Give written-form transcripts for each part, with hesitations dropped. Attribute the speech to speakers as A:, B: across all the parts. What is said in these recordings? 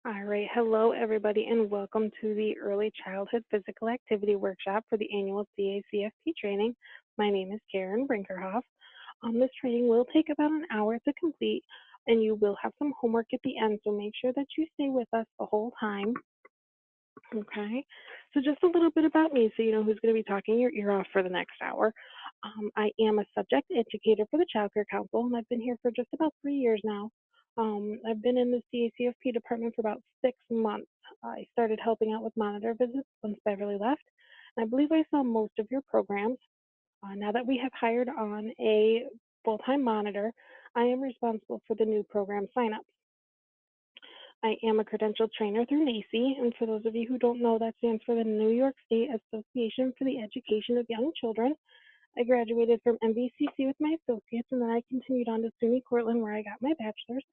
A: All right, hello everybody, and welcome to the Early Childhood Physical Activity Workshop for the annual CACFP training. My name is Karen Brinkerhoff. This training will take about an hour to complete, and you will have some homework at the end, so make sure that you stay with us the whole time. Okay, so just a little bit about me so you know who's going to be talking your ear off for the next hour. I am a subject educator for the Child Care Council, and I've been here for just about 3 years now. I've been in the CACFP department for about 6 months. I started helping out with monitor visits once Beverly left, and I believe I saw most of your programs. Now that we have hired on a full-time monitor, I am responsible for the new program signups. I am a credentialed trainer through NACE, and for those of you who don't know, that stands for the New York State Association for the Education of Young Children. I graduated from MVCC with my associates, and then I continued on to SUNY Cortland, where I got my bachelor's.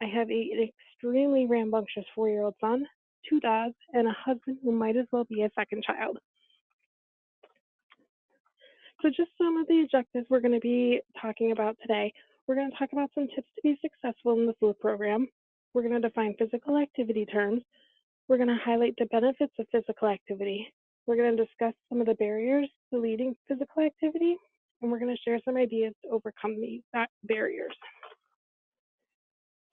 A: I have an extremely rambunctious 4-year-old son, 2 dogs, and a husband who might as well be a second child. So just some of the objectives we're going to be talking about today. We're going to talk about some tips to be successful in the food program. We're going to define physical activity terms. We're going to highlight the benefits of physical activity. We're going to discuss some of the barriers to leading physical activity, and we're going to share some ideas to overcome these barriers.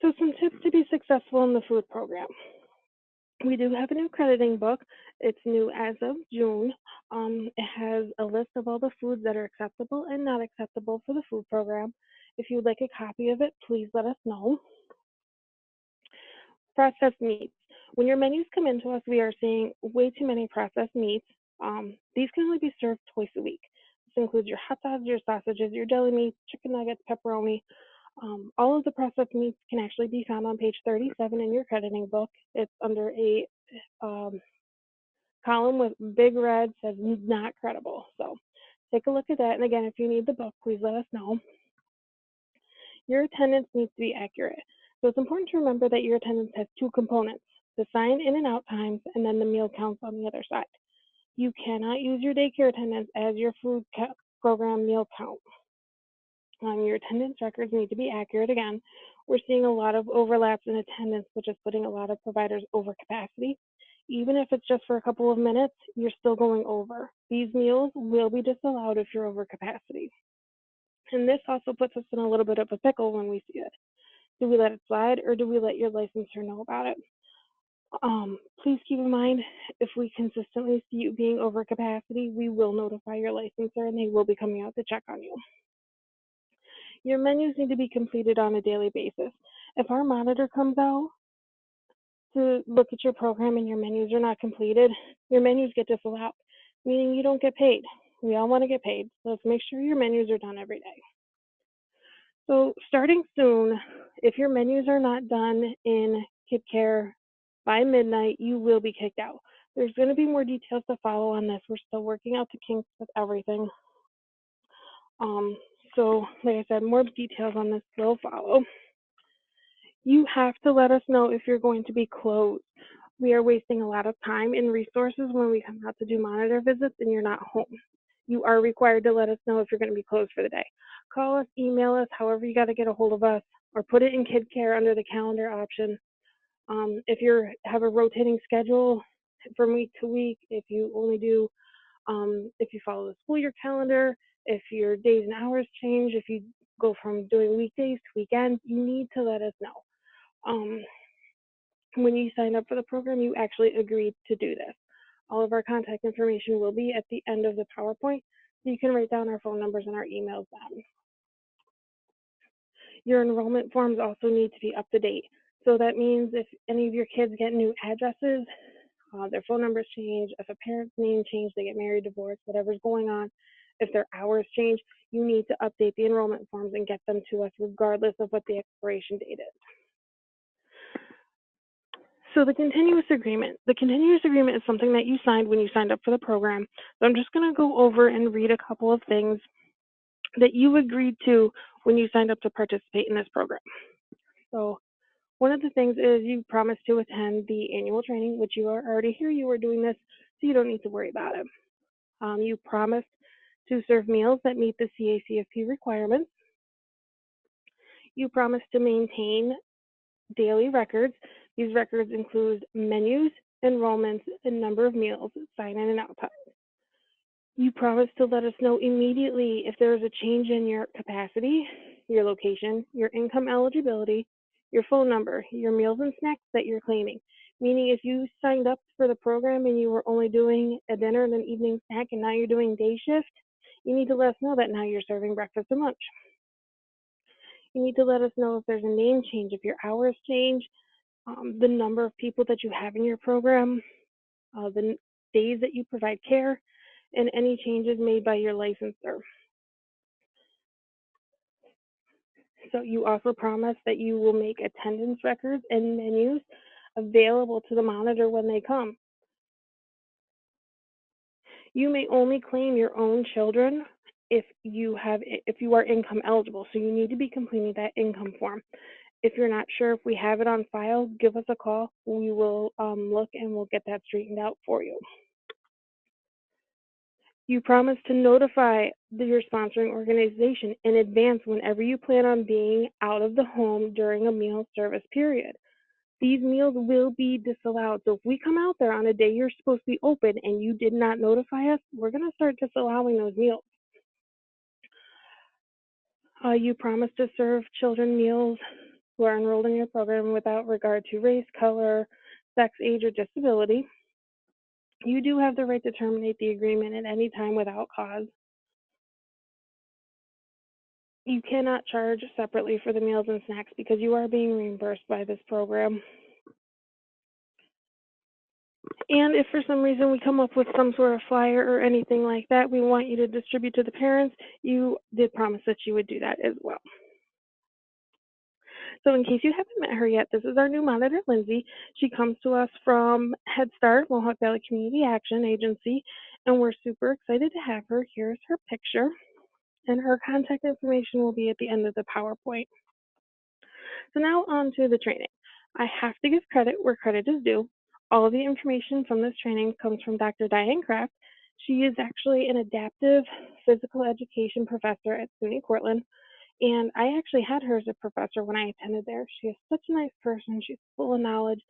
A: So some tips to be successful in the food program. We do have a new crediting book. It's new as of June. It has a list of all the foods that are acceptable and not acceptable for the food program. If you would like a copy of it, please let us know. Processed meats. When your menus come into us, we are seeing way too many processed meats. These can only be served twice a week. This includes your hot dogs, your sausages, your deli meats, chicken nuggets, pepperoni. All of the processed meats can actually be found on page 37 in your crediting book. It's under a column with big red says not credible. So take a look at that. And again, if you need the book, please let us know. Your attendance needs to be accurate. So it's important to remember that your attendance has two components, the sign in and out times, and then the meal counts on the other side. You cannot use your daycare attendance as your food program meal count. Your attendance records need to be accurate. Again, we're seeing a lot of overlaps in attendance, which is putting a lot of providers over capacity. Even if it's just for a couple of minutes, you're still going over. These meals will be disallowed if you're over capacity. And this also puts us in a little bit of a pickle when we see it. Do we let it slide, or do we let your licensor know about it? Please keep in mind, if we consistently see you being over capacity, we will notify your licensor and they will be coming out to check on you. Your menus need to be completed on a daily basis. If our monitor comes out to look at your program and your menus are not completed, your menus get disallowed, meaning you don't get paid. We all want to get paid, so let's make sure your menus are done every day. So starting soon, if your menus are not done in Kid Care by midnight, you will be kicked out. There's going to be more details to follow on this. We're still working out the kinks with everything. So like I said, more details on this will follow. You have to let us know if you're going to be closed. We are wasting a lot of time and resources when we come out to do monitor visits and you're not home. You are required to let us know if you're going to be closed for the day. Call us, email us, however you got to get a hold of us, or put it in Kid Care under the calendar option. If you have a rotating schedule from week to week, if you only do, if you follow the school year calendar, if your days and hours change, if you go from doing weekdays to weekends, you need to let us know. When you sign up for the program, you actually agreed to do this. All of our contact information will be at the end of the PowerPoint, so you can write down our phone numbers and our emails then. Your enrollment forms also need to be up to date. So that means if any of your kids get new addresses, their phone numbers change, if a parent's name changed, they get married, divorced, whatever's going on, if their hours change, you need to update the enrollment forms and get them to us regardless of what the expiration date is. So the continuous agreement. The continuous agreement is something that you signed when you signed up for the program. So I'm just going to go over and read a couple of things that you agreed to when you signed up to participate in this program. So one of the things is you promised to attend the annual training, which you are already here. You are doing this, so you don't need to worry about it. You promised to serve meals that meet the CACFP requirements. You promised to maintain daily records. These records include menus, enrollments, and number of meals, sign-in and out time. You promise to let us know immediately if there is a change in your capacity, your location, your income eligibility, your phone number, your meals and snacks that you're claiming. Meaning if you signed up for the program and you were only doing a dinner and an evening snack and now you're doing day shift, you need to let us know that now you're serving breakfast and lunch. You need to let us know if there's a name change, if your hours change, the number of people that you have in your program, the days that you provide care, and any changes made by your licensor. So you also promise that you will make attendance records and menus available to the monitor when they come. You may only claim your own children if you are income eligible. So you need to be completing that income form. If you're not sure if we have it on file, give us a call. We will look and we'll get that straightened out for you. You promise to notify your sponsoring organization in advance whenever you plan on being out of the home during a meal service period. These meals will be disallowed. So if we come out there on a day you're supposed to be open and you did not notify us, we're going to start disallowing those meals. You promise to serve children meals who are enrolled in your program without regard to race, color, sex, age, or disability. You do have the right to terminate the agreement at any time without cause. You cannot charge separately for the meals and snacks because you are being reimbursed by this program. And if for some reason we come up with some sort of flyer or anything like that we want you to distribute to the parents, you did promise that you would do that as well. So in case you haven't met her yet, this is our new monitor, Lindsay. She comes to us from Head Start, Mohawk Valley Community Action Agency, and we're super excited to have her. Here's her picture, and her contact information will be at the end of the PowerPoint. So now on to the training. I have to give credit where credit is due. All of the information from this training comes from Dr. Diane Kraft. She is actually an adaptive physical education professor at SUNY Cortland, and I actually had her as a professor when I attended there. She is such a nice person. She's full of knowledge,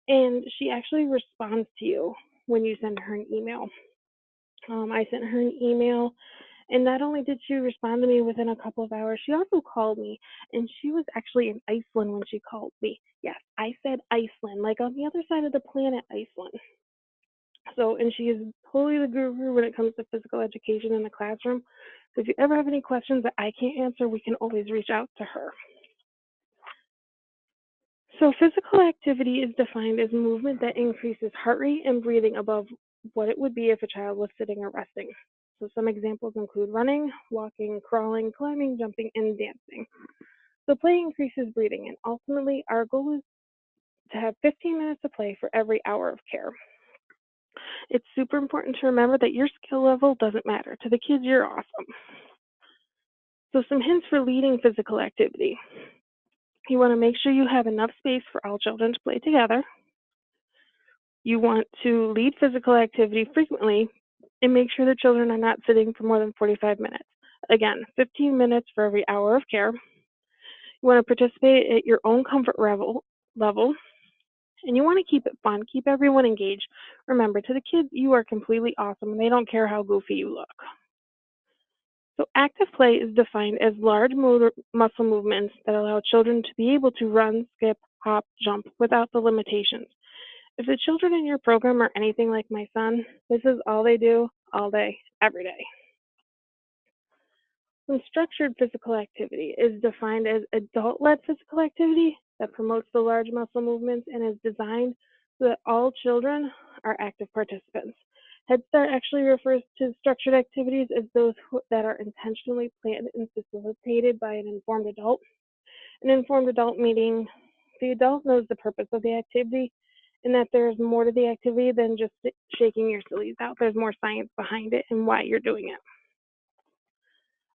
A: and she actually responds to you when you send her an email. I sent her an email, and not only did she respond to me within a couple of hours, she also called me, and she was actually in Iceland when she called me. Yes, I said Iceland, like on the other side of the planet, Iceland. So, and she is totally the guru when it comes to physical education in the classroom. So if you ever have any questions that I can't answer, we can always reach out to her. So physical activity is defined as movement that increases heart rate and breathing above what it would be if a child was sitting or resting. So some examples include running, walking, crawling, climbing, jumping, and dancing. So play increases breathing, and ultimately our goal is to have 15 minutes of play for every hour of care. It's super important to remember that your skill level doesn't matter. To the kids, you're awesome. So some hints for leading physical activity. You want to make sure you have enough space for all children to play together. You want to lead physical activity frequently and make sure the children are not sitting for more than 45 minutes. Again, 15 minutes for every hour of care. You want to participate at your own comfort level, and you want to keep it fun, keep everyone engaged. Remember, to the kids, you are completely awesome, and they don't care how goofy you look. So active play is defined as large muscle movements that allow children to be able to run, skip, hop, jump without the limitations. If the children in your program are anything like my son, this is all they do all day, every day. Structured physical activity is defined as adult-led physical activity that promotes the large muscle movements and is designed so that all children are active participants. Head Start actually refers to structured activities as those that are intentionally planned and facilitated by an informed adult. An informed adult meaning the adult knows the purpose of the activity and that there's more to the activity than just shaking your sillies out. There's more science behind it and why you're doing it.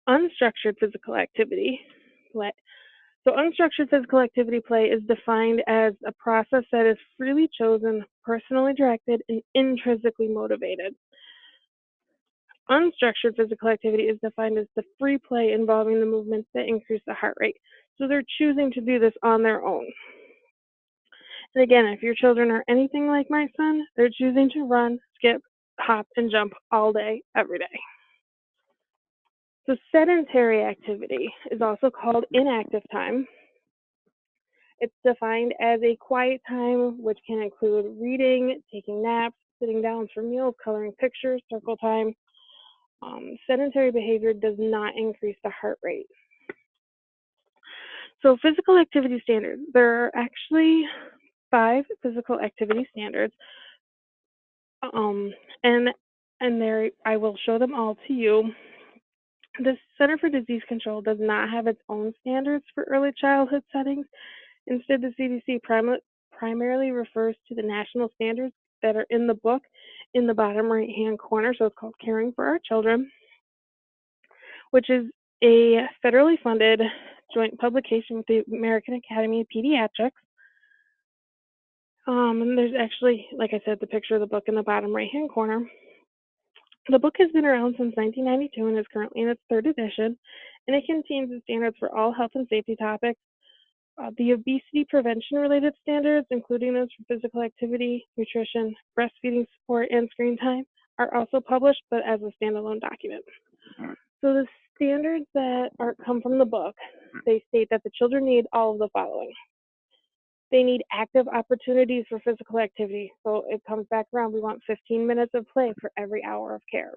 A: Unstructured physical activity play. So unstructured physical activity play is defined as a process that is freely chosen, personally directed, and intrinsically motivated. Unstructured physical activity is defined as the free play involving the movements that increase the heart rate. So they're choosing to do this on their own. And again, if your children are anything like my son, they're choosing to run, skip, hop, and jump all day, every day. So sedentary activity is also called inactive time. It's defined as a quiet time, which can include reading, taking naps, sitting down for meals, coloring pictures, circle time. Sedentary behavior does not increase the heart rate. So physical activity standards. There are actually 5 physical activity standards, and there I will show them all to you. The Center for Disease Control does not have its own standards for early childhood settings. Instead, the CDC primarily refers to the national standards that are in the book in the bottom right-hand corner. So it's called Caring for Our Children, which is a federally funded joint publication with the American Academy of Pediatrics. And there's actually, like I said, the picture of the book in the bottom right-hand corner. The book has been around since 1992 and is currently in its 3rd edition, and it contains the standards for all health and safety topics. The obesity prevention related standards, including those for physical activity, nutrition, breastfeeding support, and screen time, are also published, but as a standalone document. So the standards that come from the book, they state that the children need all of the following. They need active opportunities for physical activity. So it comes back around, we want 15 minutes of play for every hour of care.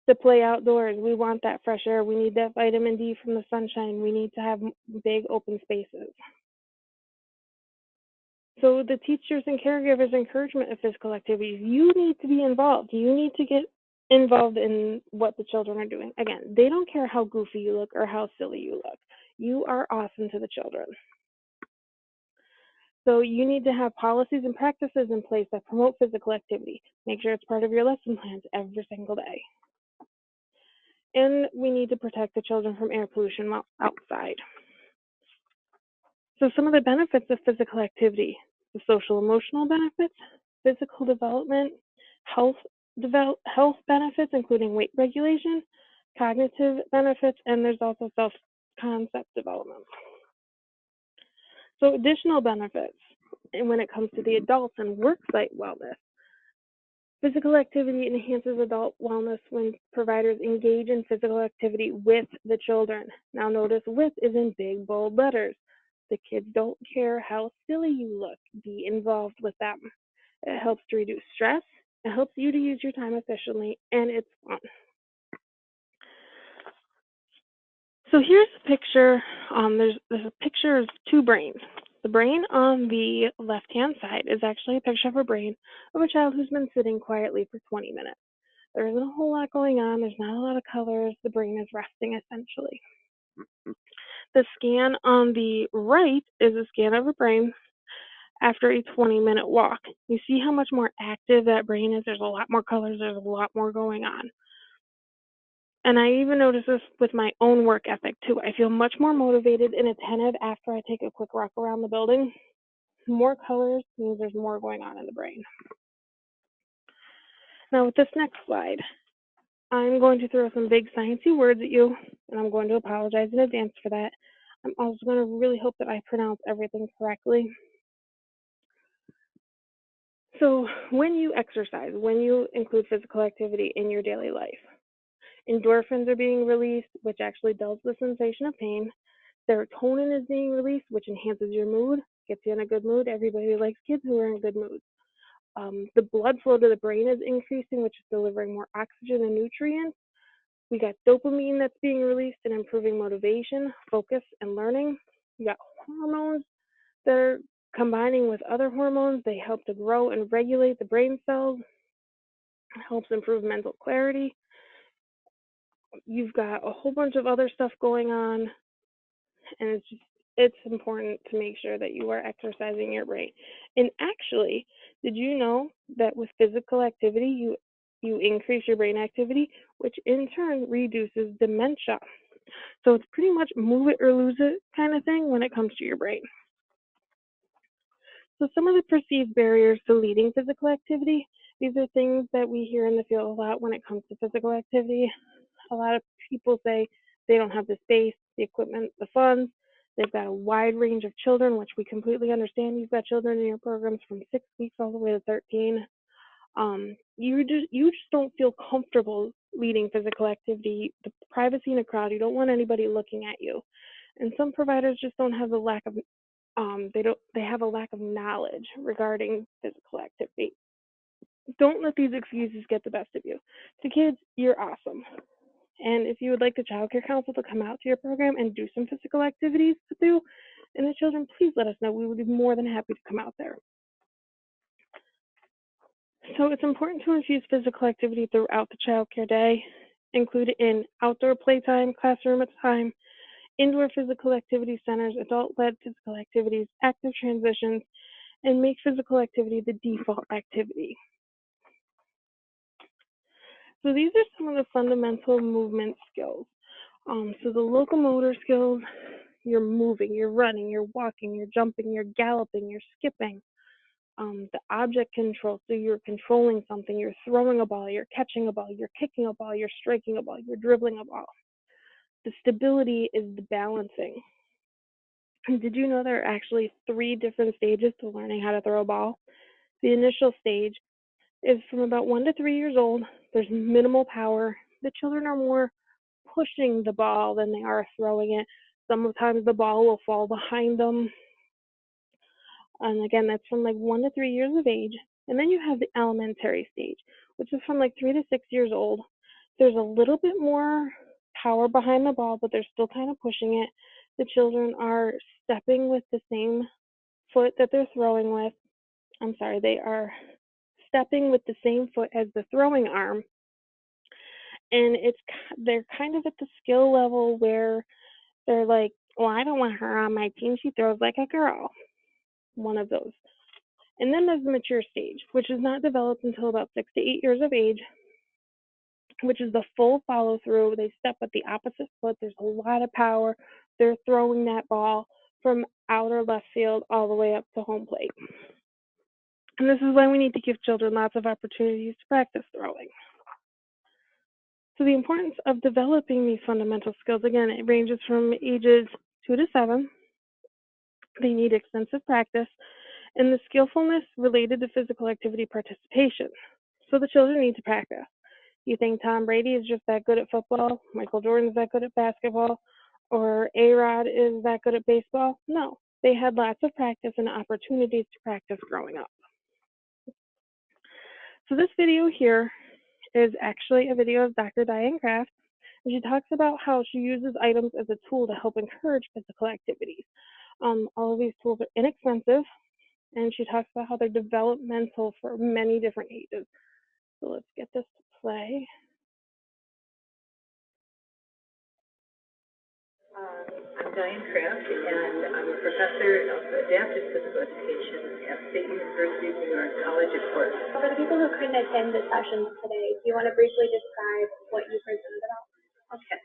A: To play outdoors, we want that fresh air. We need that vitamin D from the sunshine. We need to have big open spaces. So the teachers and caregivers' encouragement of physical activities, you need to be involved. You need to get involved in what the children are doing. Again, they don't care how goofy you look or how silly you look. You are awesome to the children. So you need to have policies and practices in place that promote physical activity. Make sure it's part of your lesson plans every single day. And we need to protect the children from air pollution while outside. So some of the benefits of physical activity: the social emotional benefits, physical development, health benefits, including weight regulation, cognitive benefits, and there's also self-concept development. So additional benefits, and when it comes to the adults and worksite wellness, physical activity enhances adult wellness when providers engage in physical activity with the children. Now notice with is in big, bold letters. The kids don't care how silly you look. Be involved with them. It helps to reduce stress. It helps you to use your time efficiently, and it's fun. So here's a picture. There's a picture of 2 brains. The brain on the left-hand side is actually a picture of a brain of a child who's been sitting quietly for 20 minutes. There isn't a whole lot going on. There's not a lot of colors. The brain is resting, essentially. The scan on the right is a scan of a brain after a 20-minute walk. You see how much more active that brain is? There's a lot more colors. There's a lot more going on. And I even notice this with my own work ethic too. I feel much more motivated and attentive after I take a quick walk around the building. More colors means there's more going on in the brain. Now with this next slide, I'm going to throw some big sciencey words at you, and I'm going to apologize in advance for that. I'm also going to really hope that I pronounce everything correctly. So when you exercise, when you include physical activity in your daily life, endorphins are being released, which actually dulls the sensation of pain. Serotonin is being released, which enhances your mood, gets you in a good mood. Everybody likes kids who are in good moods. The blood flow to the brain is increasing, which is delivering more oxygen and nutrients. We got dopamine that's being released and improving motivation, focus, and learning. You got hormones that are combining with other hormones. They help to grow and regulate the brain cells. It helps improve mental clarity. You've got a whole bunch of other stuff going on, and it's important to make sure that you are exercising your brain. And actually, did you know that with physical activity, you increase your brain activity, which in turn reduces dementia? So it's pretty much move it or lose it kind of thing when it comes to your brain. So some of the perceived barriers to leading physical activity, these are things that we hear in the field a lot when it comes to physical activity. A lot of people say they don't have the space, the equipment, the funds. They've got a wide range of children, which we completely understand. You've got children in your programs from 6 weeks all the way to 13. You just don't feel comfortable leading physical activity. The privacy in a crowd, you don't want anybody looking at you. And some providers just don't have a lack of they have a lack of knowledge regarding physical activity. Don't let these excuses get the best of you. To kids, you're awesome. And if you would like the child care council to come out to your program and do some physical activities with you and the children, please let us know. We would be more than happy to come out there. So it's important to infuse physical activity throughout the child care day, include it in outdoor playtime, classroom time, indoor physical activity centers, adult-led physical activities, active transitions, and make physical activity the default activity. So these are some of the fundamental movement skills. So the locomotor skills, you're moving, you're running, you're walking, you're jumping, you're galloping, you're skipping. The object control, so you're controlling something, you're throwing a ball, you're catching a ball, you're kicking a ball, you're striking a ball, you're dribbling a ball. The stability is the balancing. Did you know there are actually 3 different stages to learning how to throw a ball? The initial stage is from about 1 to 3 years old. There's minimal power. The children are more pushing the ball than they are throwing it. Sometimes the ball will fall behind them. And again, that's from like 1 to 3 years of age. And then you have the elementary stage, which is from like 3 to 6 years old. There's a little bit more power behind the ball, but they're still kind of pushing it. The children are stepping with the same foot that they're throwing with. They are stepping with the same foot as the throwing arm. And they're kind of at the skill level where they're like, well, I don't want her on my team. She throws like a girl. One of those. And then there's the mature stage, which is not developed until about 6 to 8 years of age, which is the full follow through. They step with the opposite foot. There's a lot of power. They're throwing that ball from outer left field all the way up to home plate. And this is why we need to give children lots of opportunities to practice throwing. So the importance of developing these fundamental skills, again, it ranges from ages 2 to 7. They need extensive practice and the skillfulness related to physical activity participation. So the children need to practice. You think Tom Brady is just that good at football? Michael Jordan is that good at basketball? Or A-Rod is that good at baseball? No, they had lots of practice and opportunities to practice growing up. So this video here is actually a video of Dr. Diane Kraft, and she talks about how she uses items as a tool to help encourage physical activities. All of these tools are inexpensive, and she talks about how they're developmental for many different ages. So let's get this to play.
B: I'm Diane Kraft, and I'm a professor of adaptive physical education at State University of New York College of Course.
C: For the people who couldn't attend the sessions today, do you want to briefly describe what you presented about?
B: Okay.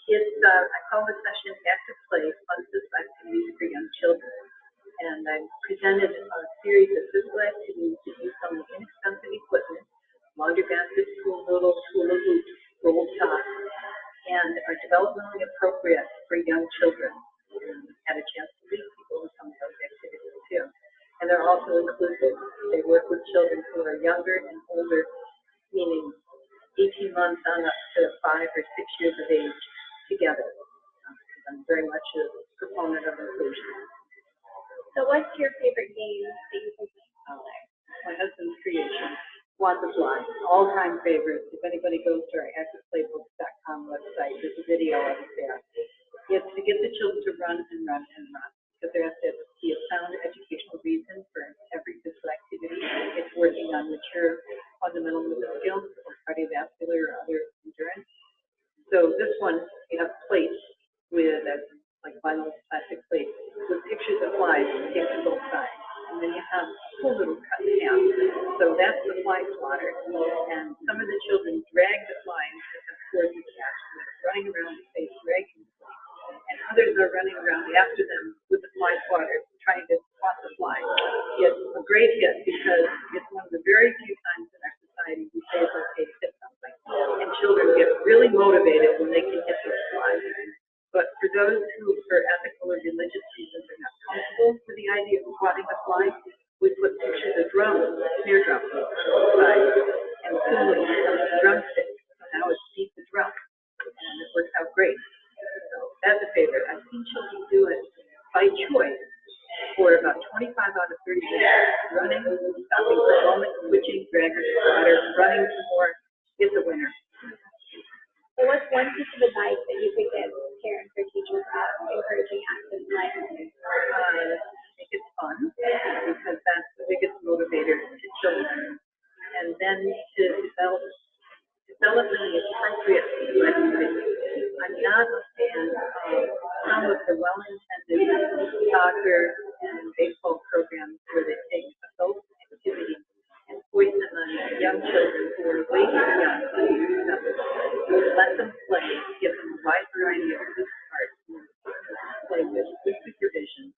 B: I call the session Active Play, Fun Physical Activities for Young Children. And I presented a series of physical activities that use some inexpensive equipment, laundry baskets, pool noodles, hula hoops, roll tops, and are developmentally appropriate for young children. And had a chance to meet people with some of those activities too. And they're also inclusive. They work with children who are younger and older, meaning 18 months on up to 5 or 6 years of age together. I'm very much a proponent of inclusion.
C: So what's your favorite game that you can play today?
B: My husband's creation, Want to Fly, all-time favorite. If anybody goes to our activeplaybooks.com website, there's a video of it there. It's to get the children to run and run and run, because there has to be a sound educational reason for every physical activity. It's working on mature fundamental movement skills or cardiovascular or other endurance. So this one, you have plates with like vinyl plastic plates with pictures of flies taped to both sides. And then you have a cool little cut in half. So that's the fly swatter. And some of the children drag the flies that have cords attached to them, running around the space, dragging the flies. And others are running around after them with the fly swatter, trying to swat the fly. It's a great hit because it's one of the very few times in our society we say it's okay to hit something. And children get really motivated when they can hit those flies. But for those who, for ethical or religious swatting the fly, we put pictures of drums, snare drums, outside, and soon it becomes a drumstick. Now it's beat the drum, and it works out great. So that's a favorite. I've seen children do it by choice for about 25 out of 30 minutes, running, stopping for a moment, switching, dragging to water, running some more. It's a winner.
C: So what's one piece of advice that you could give parents or teachers about encouraging active play?
B: Make it fun, because that's the biggest motivator to children. And then to develop really appropriate activities. I'm not a fan of some of the well-intended soccer and baseball programs where they take adult activities and poison them on young children who are way too young to use them. Let them play, give them a wide variety of good parts, play with supervision,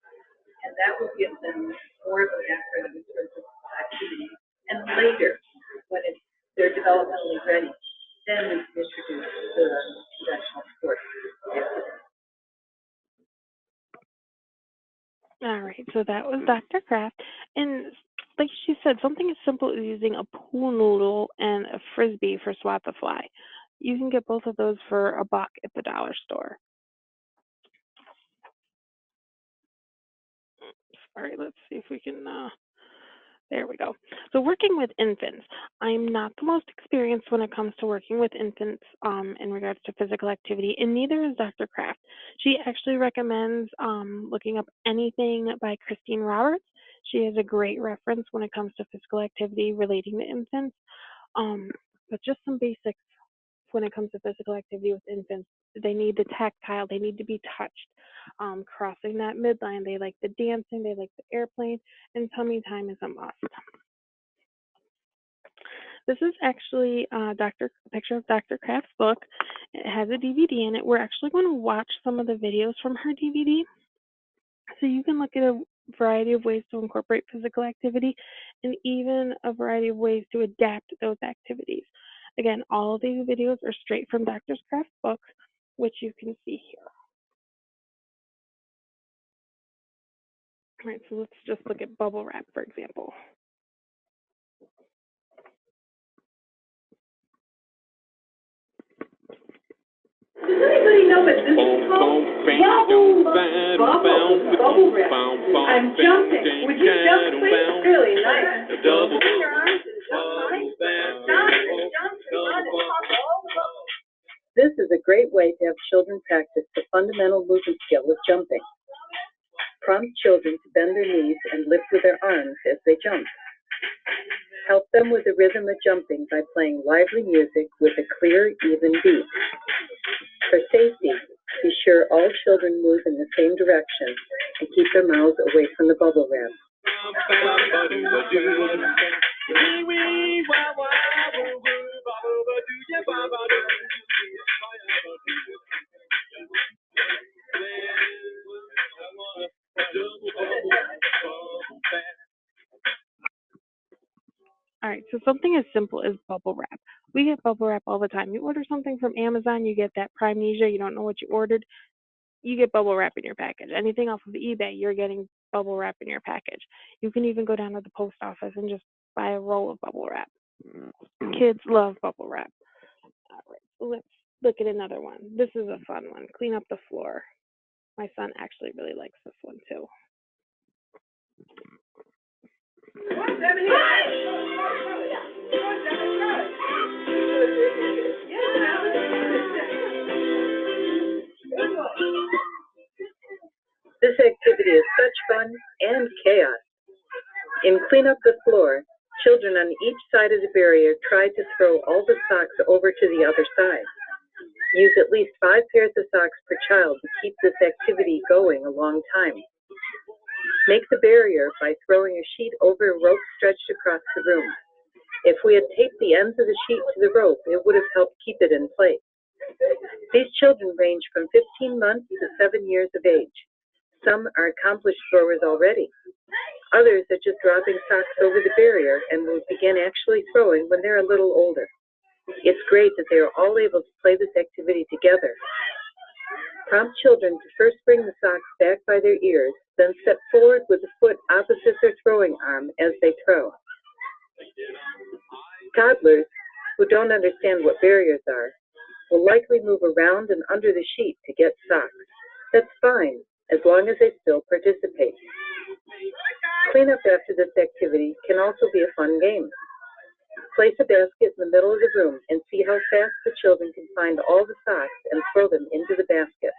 B: and that will give them more of a background in terms of activity. And later, when they're developmentally ready, then we can introduce the conventional sports.
A: All right, so that was Dr. Kraft. And like she said, something as simple as using a pool noodle and a Frisbee for Swat the Fly. You can get both of those for $1 at the dollar store. All right, let's see if we can, there we go. So working with infants, I'm not the most experienced when it comes to working with infants in regards to physical activity, and neither is Dr. Kraft. She actually recommends looking up anything by Christine Roberts. She has a great reference when it comes to physical activity relating to infants, but just some basics when it comes to physical activity with infants. They need the tactile, they need to be touched. Crossing that midline, they like the dancing, they like the airplane, and tummy time is a must. This is actually a picture of Dr. Kraft's book. It has a DVD in it. We're actually going to watch some of the videos from her DVD. So you can look at a variety of ways to incorporate physical activity and even a variety of ways to adapt those activities. Again, all of these videos are straight from Dr. Kraft's book, which you can see here. All right, so let's just look at bubble wrap, for example.
B: Does anybody know what this is called? Bubble wrap. I'm jumping. Would you jump, please? Really nice. Open your arms and jump high. Jump and run and pop all the bubbles. This is a great way to have children practice the fundamental movement skill of jumping. Prompt children to bend their knees and lift with their arms as they jump. Help them with the rhythm of jumping by playing lively music with a clear, even beat. For safety, be sure all children move in the same direction and keep their mouths away from the bubble wrap.
A: All right, so something as simple as bubble wrap. We get bubble wrap all the time. You order something from Amazon, you get that Primnesia, you don't know what you ordered, you get bubble wrap in your package. Anything off of eBay, you're getting bubble wrap in your package. You can even go down to the post office and just buy a roll of bubble wrap. Kids love bubble wrap. All right, so let's look at another one. This is a fun one. Clean up the floor. My son actually really likes this one too.
B: This activity is such fun and chaos. In Clean Up the Floor, children on each side of the barrier try to throw all the socks over to the other side. Use at least 5 pairs of socks per child to keep this activity going a long time. Make the barrier by throwing a sheet over a rope stretched across the room. If we had taped the ends of the sheet to the rope, it would have helped keep it in place. These children range from 15 months to 7 years of age. Some are accomplished throwers already. Others are just dropping socks over the barrier and will begin actually throwing when they're a little older. It's great that they are all able to play this activity together. Prompt children to first bring the socks back by their ears Then step forward with the foot opposite their throwing arm as they throw. Toddlers, who don't understand what barriers are, will likely move around and under the sheet to get socks. That's fine, as long as they still participate. Cleanup after this activity can also be a fun game. Place a basket in the middle of the room and see how fast the children can find all the socks and throw them into the basket.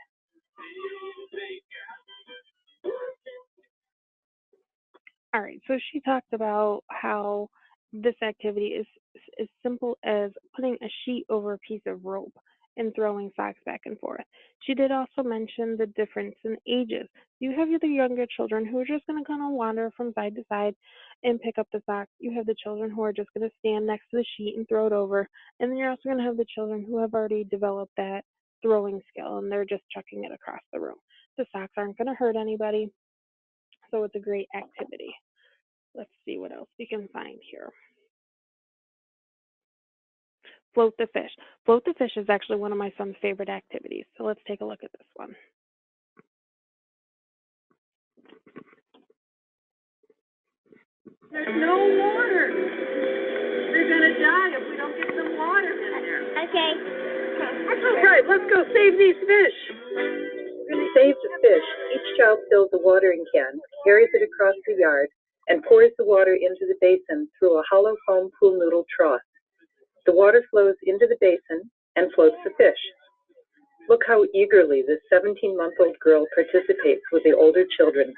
A: All right, so she talked about how this activity is as simple as putting a sheet over a piece of rope and throwing socks back and forth. She did also mention the difference in ages. You have the younger children who are just going to kind of wander from side to side and pick up the socks. You have the children who are just going to stand next to the sheet and throw it over. And then you're also going to have the children who have already developed that throwing skill and they're just chucking it across the room. The socks aren't going to hurt anybody, so it's a great activity. Let's see what else we can find here. Float the fish. Float the fish is actually one of my son's favorite activities. So let's take a look at this one.
B: There's no water. They're gonna die if we don't get some water in there.
C: Okay.
B: All right, let's go save these fish. We're gonna save the fish. Each child fills a watering can, carries it across the yard, and pours the water into the basin through a hollow foam pool noodle trough. The water flows into the basin and floats the fish. Look how eagerly this 17-month-old girl participates with the older children.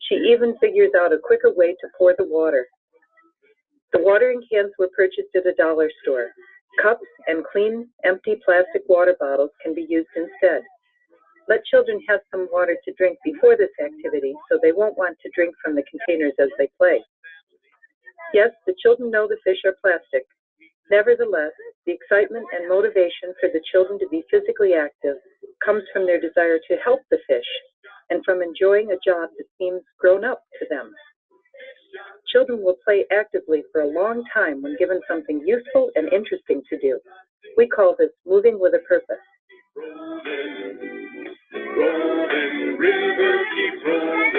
B: She even figures out a quicker way to pour the water. The watering cans were purchased at a dollar store. Cups and clean, empty plastic water bottles can be used instead. Let children have some water to drink before this activity so they won't want to drink from the containers as they play. Yes, the children know the fish are plastic. Nevertheless, the excitement and motivation for the children to be physically active comes from their desire to help the fish and from enjoying a job that seems grown up to them. Children will play actively for a long time when given something useful and interesting to do. We call this moving with a purpose.
D: Rolling, river, keep rolling.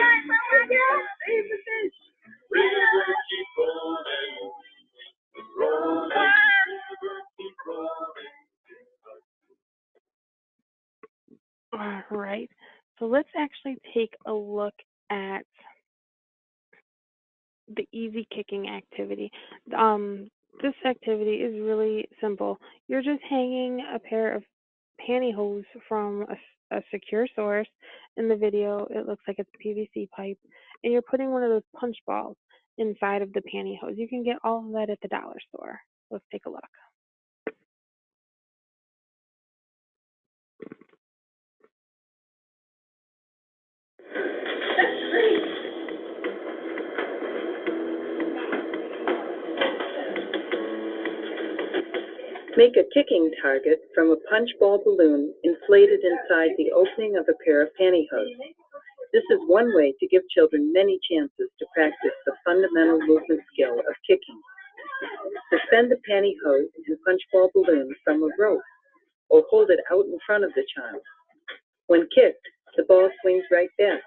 B: Save the fish.
D: River, keep rolling. Rolling, river, keep rolling.
A: All right, so let's actually take a look at the easy kicking activity. This activity is really simple. You're just hanging a pair of pantyhose from a secure source. In the video, it looks like it's PVC pipe, and you're putting one of those punch balls inside of the pantyhose. You can get all of that at the dollar store. Let's take a look.
B: Make a kicking target from a punch ball balloon inflated inside the opening of a pair of pantyhose. This is one way to give children many chances to practice the fundamental movement skill of kicking. Suspend the pantyhose and punch ball balloon from a rope, or hold it out in front of the child. When kicked, the ball swings right back,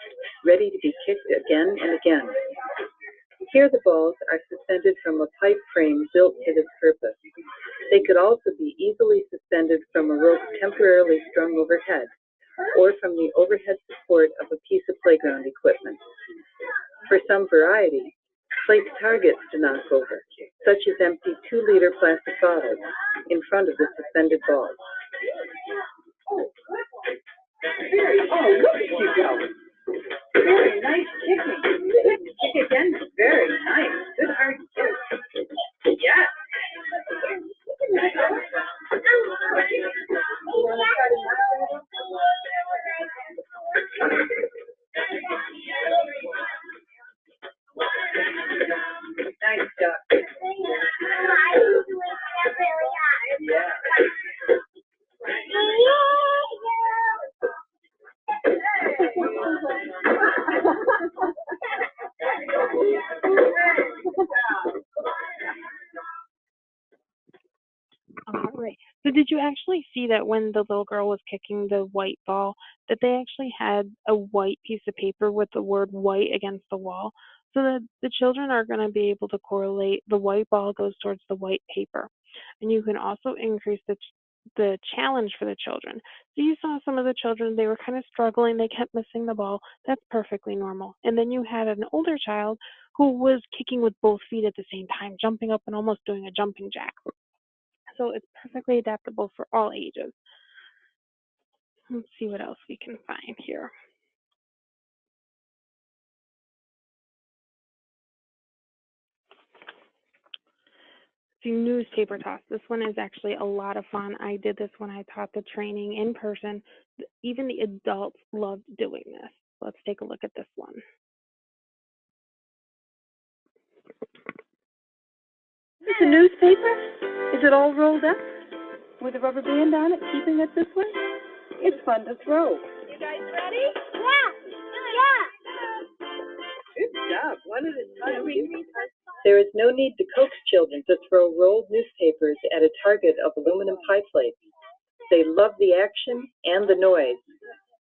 B: ready to be kicked again and again. Here the balls are suspended from a pipe frame built for this purpose. They could also be easily suspended from a rope temporarily strung overhead, or from the overhead support of a piece of playground equipment. For some variety, place targets to knock over, such as empty 2-liter plastic bottles, in front of the suspended balls.
E: Oh, look at you go. Very nice kicking. Kick again. Very nice. Good hard kick. Yes. Nice job. Yeah.
A: All right. So did you actually see that when the little girl was kicking the white ball, that they actually had a white piece of paper with the word white against the wall? So that the children are going to be able to correlate the white ball goes towards the white paper. And you can also increase the challenge for the children. So you saw some of the children, they were kind of struggling, they kept missing the ball. That's perfectly normal. And then you had an older child who was kicking with both feet at the same time, jumping up and almost doing a jumping jack. So it's perfectly adaptable for all ages. Let's see what else we can find here. The newspaper toss. This one is actually a lot of fun. I did this when I taught the training in person. Even the adults loved doing this. Let's take a look at this one.
E: Is this a newspaper? Is it all rolled up with a rubber band on it, keeping it this way? It's fun to throw.
C: You guys ready? Yeah.
E: Good job. One at a time. There is no need to coax children to throw rolled newspapers at a target of aluminum pie plates. They love the action and the noise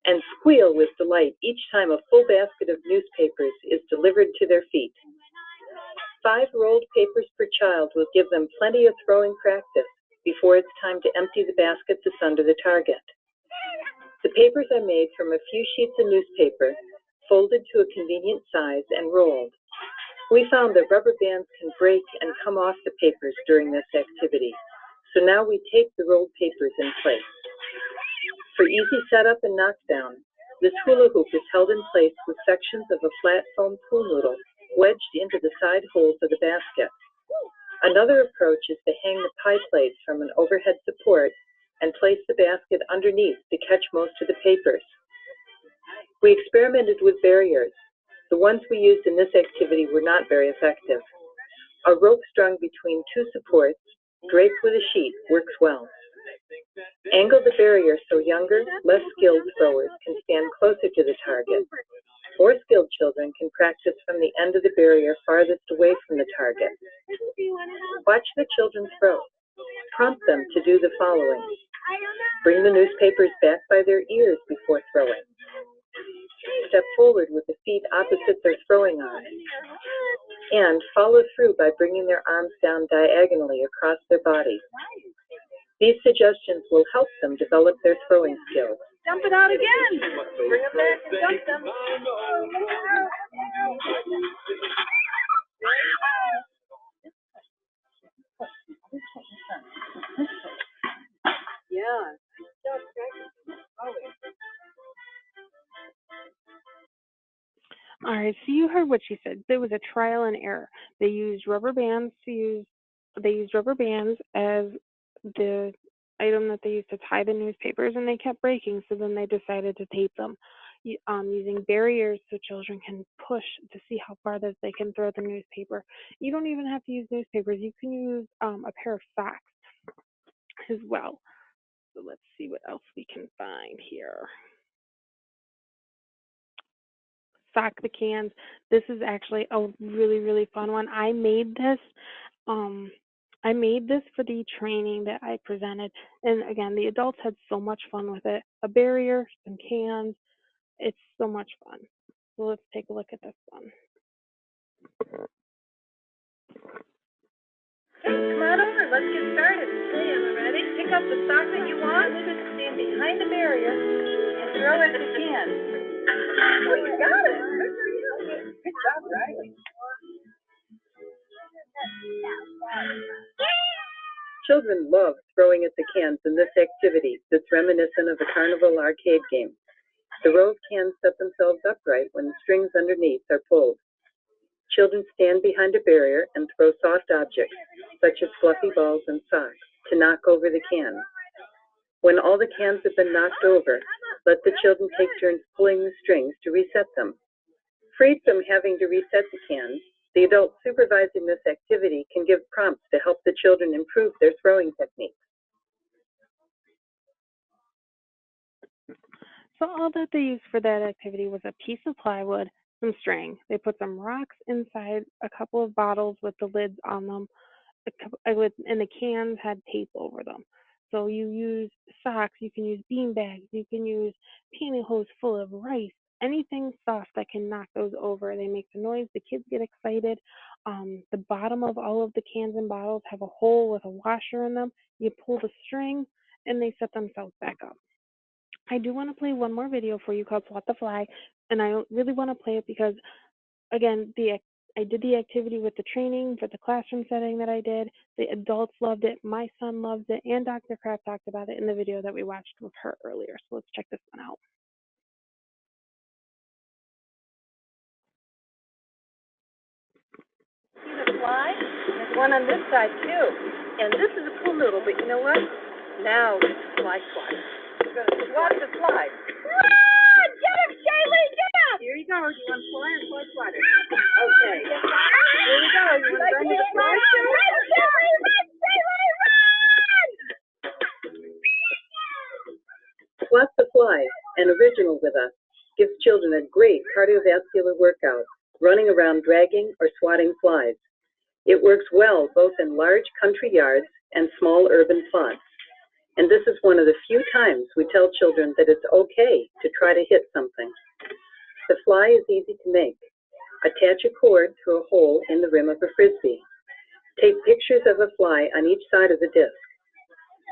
E: and squeal with delight each time a full basket of newspapers is delivered to their feet. 5 rolled papers per child will give them plenty of throwing practice before it's time to empty the basket that's under the target. The papers are made from a few sheets of newspaper, folded to a convenient size and rolled. We found that rubber bands can break and come off the papers during this activity, so now we tape the rolled papers in place. For easy setup and knockdown, this hula hoop is held in place with sections of a flat foam pool noodle wedged into the side holes of the basket. Another approach is to hang the pie plates from an overhead support and place the basket underneath to catch most of the papers. We experimented with barriers. The ones we used in this activity were not very effective. A rope strung between 2 supports, draped with a sheet, works well. Angle the barrier so younger, less skilled throwers can stand closer to the target. More skilled children can practice from the end of the barrier farthest away from the target. Watch the children throw. Prompt them to do the following. Bring the newspapers back by their ears before throwing. Step forward with the feet opposite their throwing arm. And follow through by bringing their arms down diagonally across their bodies. These suggestions will help them develop their throwing skills.
B: Dump it out again. Bring them back and dump them. Yeah.
A: All right, so you heard what she said. There was a trial and error. They used rubber bands as the item that they used to tie the newspapers, and they kept breaking, so then they decided to tape them using barriers so children can push to see how far that they can throw the newspaper. You don't even have to use newspapers. You can use a pair of socks as well. So let's see what else we can find here. Sock the cans. This is actually a really, really fun one. I made this for the training that I presented. And again, the adults had so much fun with it. A barrier, some cans. It's so much fun. So let's take a look at this one.
B: Come on over, let's get started. Okay, I'm ready. Pick up the sock that you want, stand behind the barrier, and throw as you can. Oh, you got it. Good for you. Good job, Riley.
E: Children love throwing at the cans in this activity that's reminiscent of a carnival arcade game. The row of cans set themselves upright when the strings underneath are pulled. Children stand behind a barrier and throw soft objects, such as fluffy balls and socks, to knock over the can. When all the cans have been knocked over, let the children take turns pulling the strings to reset them. Freed from having to reset the cans, the adult supervising this activity can give prompts to help the children improve their throwing techniques.
A: So all that they used for that activity was a piece of plywood, some string. They put some rocks inside a couple of bottles with the lids on them, and the cans had tape over them. So you use socks, you can use bean bags, you can use pantyhose full of rice, anything soft that can knock those over. They make the noise, the kids get excited. The bottom of all of the cans and bottles have a hole with a washer in them. You pull the string and they set themselves back up. I do want to play one more video for you called Swat the Fly, and I really want to play it because, again, I did the activity with the training for the classroom setting that I did. The adults loved it. My son loved it, and Dr. Kraft talked about it in the video that we watched with her earlier. So let's check this one out.
E: See the fly? There's one on this side too. And this is a pool noodle, but you know what? Now it's fly swat. We're going to swat the fly. Run! Get him, Shaylee! Get him! Here you go. You want fly or fly swatter? Okay. Here we go. You want to run with the fly? Run, Shaylee! Run, Shaylee! Run! Swat the Fly, an original with us, gives children a great cardiovascular workout, running around dragging or swatting flies. It works well both in large country yards and small urban plots. And this is one of the few times we tell children that it's okay to try to hit something. The fly is easy to make. Attach a cord through a hole in the rim of a frisbee. Take pictures of a fly on each side of the disc.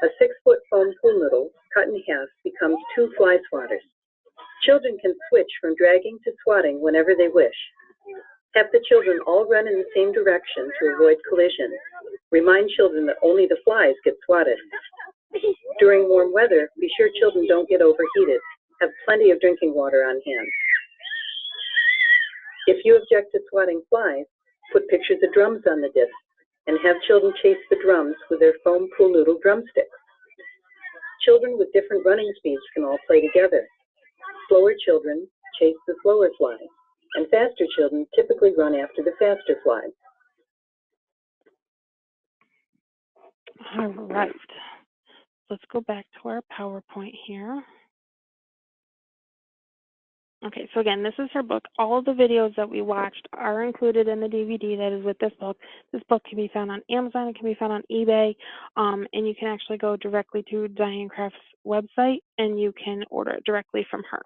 E: A 6-foot foam pool noodle cut in half becomes 2 fly swatters. Children can switch from dragging to swatting whenever they wish. Have the children all run in the same direction to avoid collision. Remind children that only the flies get swatted. During warm weather, be sure children don't get overheated. Have plenty of drinking water on hand. If you object to swatting flies, put pictures of drums on the disc and have children chase the drums with their foam pool noodle drumsticks. Children with different running speeds can all play together. Slower children chase the slower flies, and faster children typically run after the faster flies.
A: All right. Let's go back to our PowerPoint here. Okay, so again, this is her book. All of the videos that we watched are included in the DVD that is with this book. This book can be found on Amazon, it can be found on eBay, and you can actually go directly to Diane Craft's website and you can order it directly from her.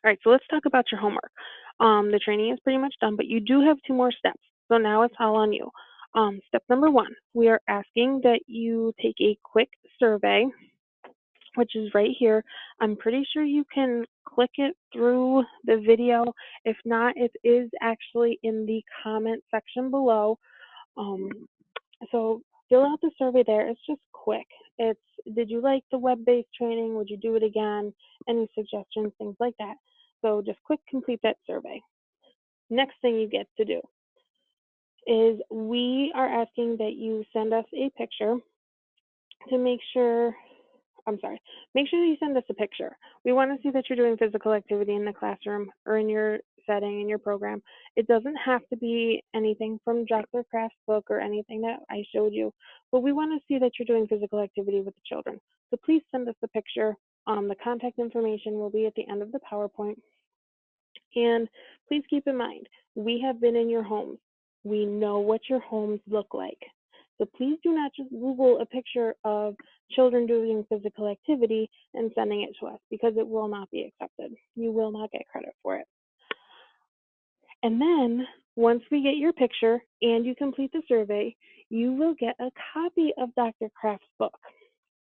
A: All right, so let's talk about your homework. The training is pretty much done, but you do have 2 more steps. So now it's all on you. Step number 1, we are asking that you take a quick survey, which is right here. I'm pretty sure you can click it through the video. If not, it is actually in the comment section below. So fill out the survey there. It's just quick. It's, did you like the web-based training? Would you do it again? Any suggestions, things like that. So just quick complete that survey. Next thing you get to do is we are asking that you send us a picture to make sure you send us a picture. We want to see that you're doing physical activity in the classroom or in your setting, in your program. It doesn't have to be anything from Dr. Kraft's book or anything that I showed you, but we want to see that you're doing physical activity with the children. So please send us a picture. The contact information will be at the end of the PowerPoint. And please keep in mind, we have been in your homes. We know what your homes look like. So please do not just Google a picture of children doing physical activity and sending it to us, because it will not be accepted. You will not get credit for it. And then once we get your picture and you complete the survey, you will get a copy of Dr. Kraft's book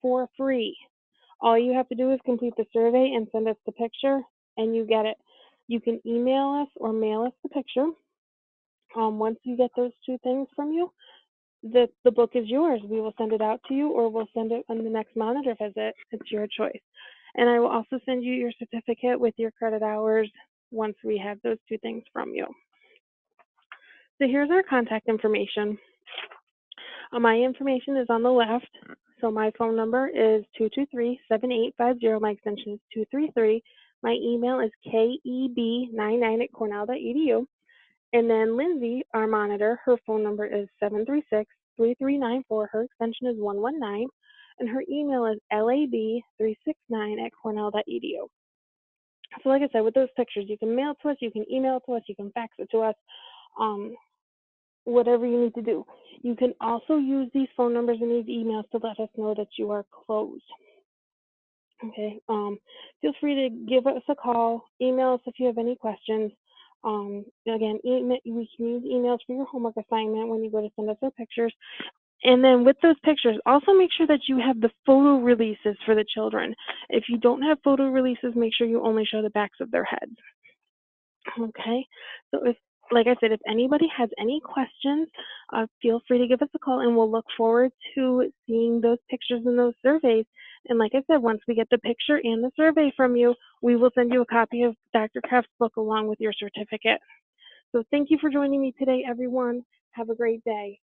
A: for free. All you have to do is complete the survey and send us the picture and you get it. You can email us or mail us the picture. Once you get those 2 things from you, the book is yours. We will send it out to you, or we'll send it on the next monitor visit. It's your choice. And I will also send you your certificate with your credit hours once we have those 2 things from you. So here's our contact information. My information is on the left. So my phone number is 223-7850. My extension is 233. My email is keb99@cornell.edu. And then Lindsay, our monitor, her phone number is 736-3394. Her extension is 119. And her email is lab369@cornell.edu. So like I said, with those pictures, you can mail it to us, you can email it to us, you can fax it to us. whatever you need to do. You can also use these phone numbers and these emails to let us know that you are closed. Okay, feel free to give us a call, email us if you have any questions. Again, we can use emails for your homework assignment when you go to send us our pictures. And then with those pictures, also make sure that you have the photo releases for the children. If you don't have photo releases, make sure you only show the backs of their heads. Okay, so like I said, if anybody has any questions, feel free to give us a call, and we'll look forward to seeing those pictures and those surveys. And like I said, once we get the picture and the survey from you, we will send you a copy of Dr. Kraft's book along with your certificate. So thank you for joining me today, everyone. Have a great day.